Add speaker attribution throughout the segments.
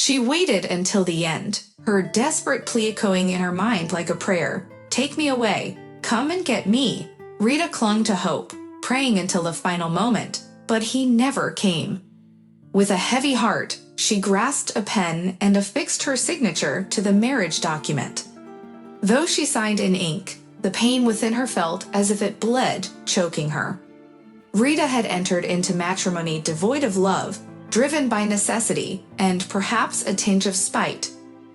Speaker 1: She waited until the end, her desperate plea echoing in her mind like a prayer. "Take me away. Come and get me." Rita clung to hope, praying until the final moment, but he never came. With a heavy heart, she grasped a pen and affixed her signature to the marriage document. Though she signed in ink, the pain within her felt as if it bled, choking her. Rita had entered into matrimony devoid of love, driven by necessity, and perhaps a tinge of spite,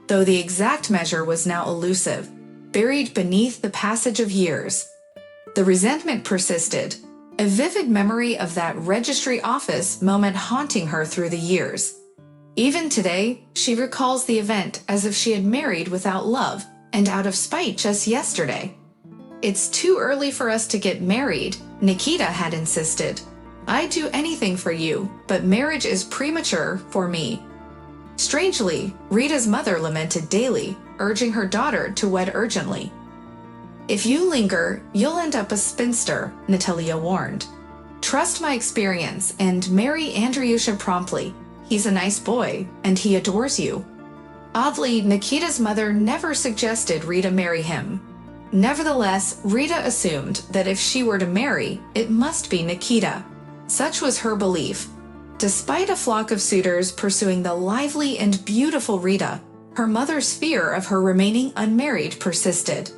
Speaker 1: though the exact measure was now elusive, buried beneath the passage of years. The resentment persisted, a vivid memory of that registry office moment haunting her through the years. Even today, she recalls the event as if she had married without love and out of spite just yesterday. "It's too early for us to get married," Nikita had insisted. "I'd do anything for you, but marriage is premature for me." Strangely, Rita's mother lamented daily, urging her daughter to wed urgently. "If you linger, you'll end up a spinster," Natalia warned. "Trust my experience and marry Andriusha promptly. He's a nice boy, and he adores you." Oddly, Nikita's mother never suggested Rita marry him. Nevertheless, Rita assumed that if she were to marry, it must be Nikita. Such was her belief. Despite a flock of suitors pursuing the lively and beautiful Rita, her mother's fear of her remaining unmarried persisted.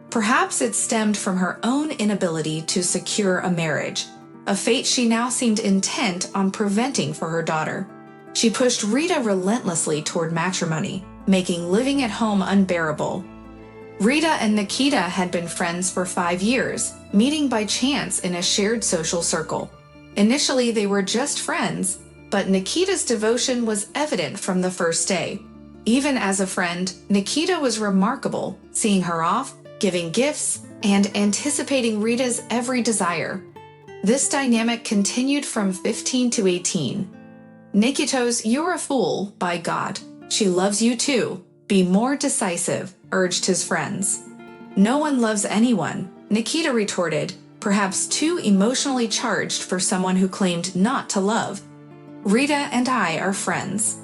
Speaker 1: Perhaps it stemmed from her own inability to secure a marriage, a fate she now seemed intent on preventing for her daughter. She pushed Rita relentlessly toward matrimony, making living at home unbearable. Rita and Nikita had been friends for 5 years, meeting by chance in a shared social circle. Initially, they were just friends, but Nikita's devotion was evident from the first day. Even as a friend, Nikita was remarkable, seeing her off, giving gifts, and anticipating Rita's every desire. This dynamic continued from 15 to 18. "Nikitos, you're a fool, by God. She loves you too. Be more decisive," urged his friends. "No one loves anyone," Nikita retorted, perhaps too emotionally charged for someone who claimed not to love. "Rita and I are friends."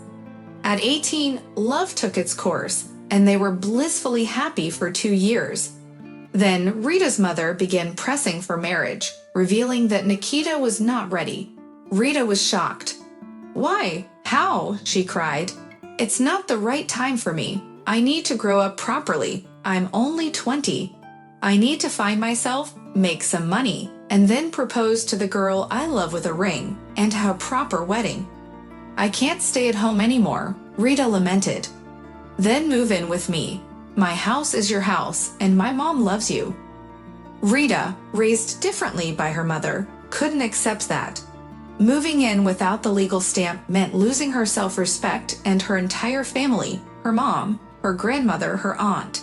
Speaker 1: At 18, love took its course, and they were blissfully happy for 2 years. Then Rita's mother began pressing for marriage, revealing that Nikita was not ready. Rita was shocked. "Why? How?" she cried. "It's not the right time for me. I need to grow up properly. I'm only 20. I need to find myself, make some money, and then propose to the girl I love with a ring, and have a proper wedding. I can't stay at home anymore," Rita lamented. "Then move in with me. My house is your house, and my mom loves you." Rita, raised differently by her mother, couldn't accept that. Moving in without the legal stamp meant losing her self-respect and her entire family, her mom, her grandmother, her aunt.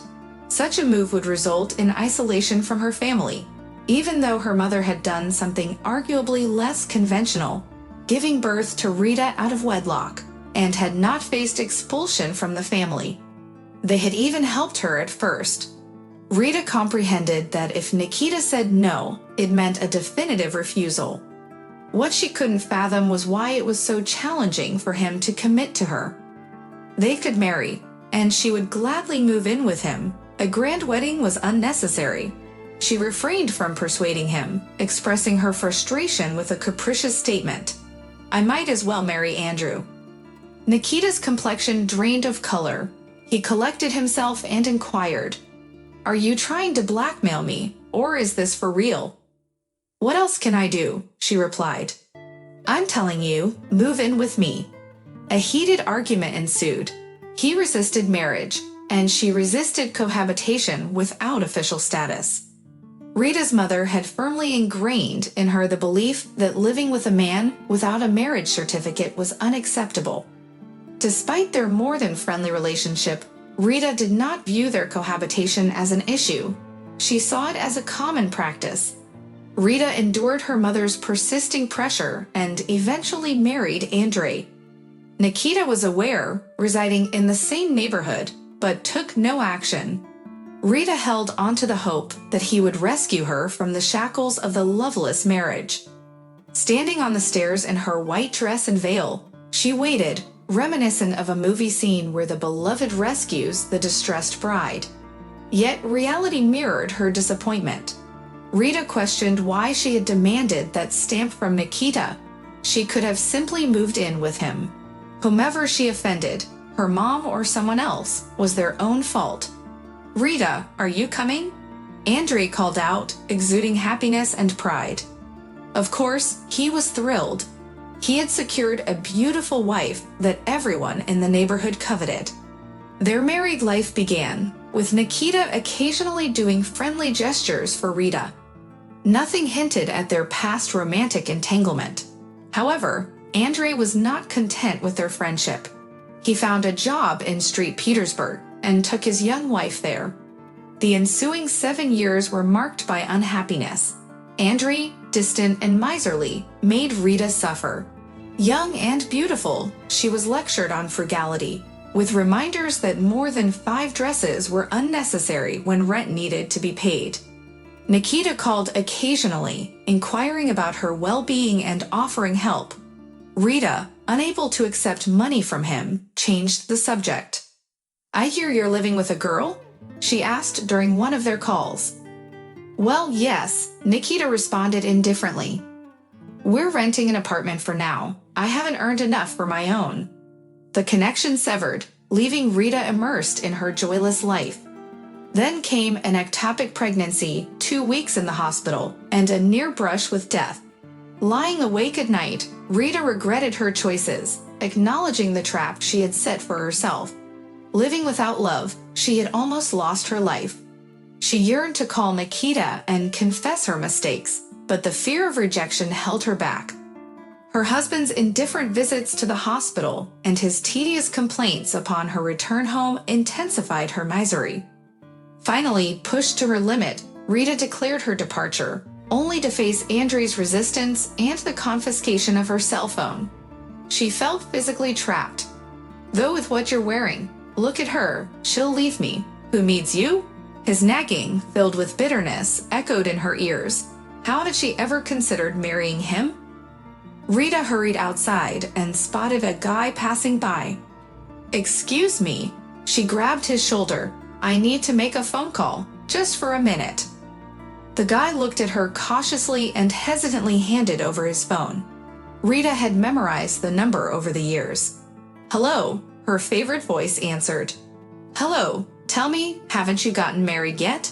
Speaker 1: Such a move would result in isolation from her family, even though her mother had done something arguably less conventional, giving birth to Rita out of wedlock, and had not faced expulsion from the family. They had even helped her at first. Rita comprehended that if Nikita said no, it meant a definitive refusal. What she couldn't fathom was why it was so challenging for him to commit to her. They could marry, and she would gladly move in with him. A grand wedding was unnecessary. She refrained from persuading him, expressing her frustration with a capricious statement. "I might as well marry Andrew." Nikita's complexion drained of color. He collected himself and inquired, "Are you trying to blackmail me, or is this for real?" "What else can I do?" she replied. "I'm telling you, move in with me." A heated argument ensued. He resisted marriage, and she resisted cohabitation without official status. Rita's mother had firmly ingrained in her the belief that living with a man without a marriage certificate was unacceptable. Despite their more than friendly relationship, Rita did not view their cohabitation as an issue. She saw it as a common practice. Rita endured her mother's persisting pressure and eventually married Andrei. Nikita was aware, residing in the same neighborhood, but took no action. Rita held onto the hope that he would rescue her from the shackles of the loveless marriage. Standing on the stairs in her white dress and veil, she waited, reminiscent of a movie scene where the beloved rescues the distressed bride. Yet reality mirrored her disappointment. Rita questioned why she had demanded that stamp from Nikita. She could have simply moved in with him. Whomever she offended, her mom or someone else, was their own fault. "Rita, are you coming?" Andre called out, exuding happiness and pride. Of course, he was thrilled. He had secured a beautiful wife that everyone in the neighborhood coveted. Their married life began, with Nikita occasionally doing friendly gestures for Rita. Nothing hinted at their past romantic entanglement. However, Andre was not content with their friendship. He found a job in St. Petersburg and took his young wife there. The ensuing 7 years were marked by unhappiness. Andre, distant and miserly, made Rita suffer. Young and beautiful, she was lectured on frugality, with reminders that more than 5 dresses were unnecessary when rent needed to be paid. Nikita called occasionally, inquiring about her well-being and offering help. Rita, unable to accept money from him, changed the subject. "I hear you're living with a girl?" she asked during one of their calls. "Well, yes," Nikita responded indifferently. "We're renting an apartment for now. I haven't earned enough for my own." The connection severed, leaving Rita immersed in her joyless life. Then came an ectopic pregnancy, 2 weeks in the hospital, and a near brush with death. Lying awake at night, Rita regretted her choices, acknowledging the trap she had set for herself. Living without love, she had almost lost her life. She yearned to call Nikita and confess her mistakes, but the fear of rejection held her back. Her husband's indifferent visits to the hospital and his tedious complaints upon her return home intensified her misery. Finally, pushed to her limit, Rita declared her departure, only to face Andre's resistance and the confiscation of her cell phone. She felt physically trapped. "Though with what you're wearing, look at her, she'll leave me. Who needs you?" His nagging, filled with bitterness, echoed in her ears. How had she ever considered marrying him? Rita hurried outside and spotted a guy passing by. "Excuse me." She grabbed his shoulder. "I need to make a phone call, just for a minute." The guy looked at her cautiously and hesitantly handed over his phone. Rita had memorized the number over the years. "Hello," her favorite voice answered. "Hello, tell me, haven't you gotten married yet?"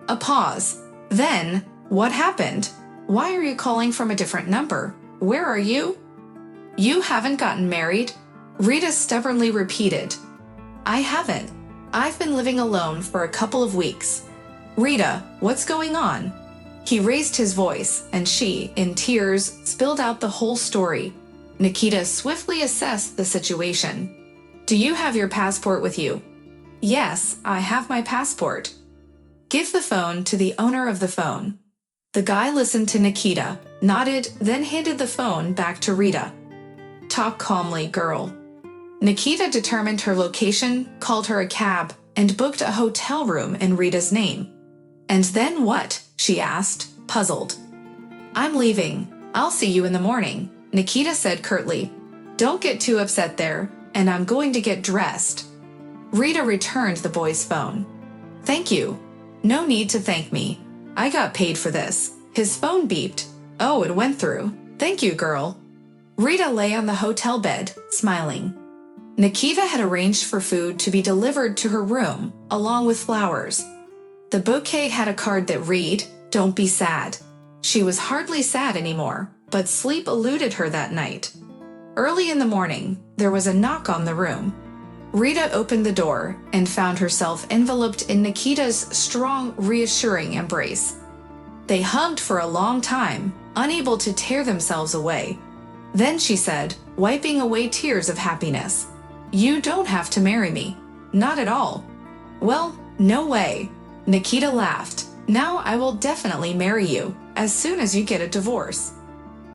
Speaker 1: A pause. Then, "What happened? Why are you calling from a different number? Where are you?" "You haven't gotten married?" Rita stubbornly repeated. "I haven't. I've been living alone for a couple of weeks." "Rita, what's going on?" He raised his voice, and she, in tears, spilled out the whole story. Nikita swiftly assessed the situation. "Do you have your passport with you?" "Yes, I have my passport." "Give the phone to the owner of the phone." The guy listened to Nikita, nodded, then handed the phone back to Rita. "Talk calmly, girl." Nikita determined her location, called her a cab, and booked a hotel room in Rita's name. "And then what?" she asked, puzzled. "I'm leaving. I'll see you in the morning," Nikita said curtly. "Don't get too upset there, and I'm going to get dressed." Rita returned the boy's phone. "Thank you." "No need to thank me. I got paid for this." His phone beeped. "Oh, it went through. Thank you, girl." Rita lay on the hotel bed, smiling. Nikita had arranged for food to be delivered to her room, along with flowers. The bouquet had a card that read, "Don't be sad." She was hardly sad anymore, but sleep eluded her that night. Early in the morning, there was a knock on the room. Rita opened the door and found herself enveloped in Nikita's strong, reassuring embrace. They hugged for a long time, unable to tear themselves away. Then she said, wiping away tears of happiness, "You don't have to marry me. Not at all." "Well, no way." Nikita laughed. "Now I will definitely marry you, as soon as you get a divorce."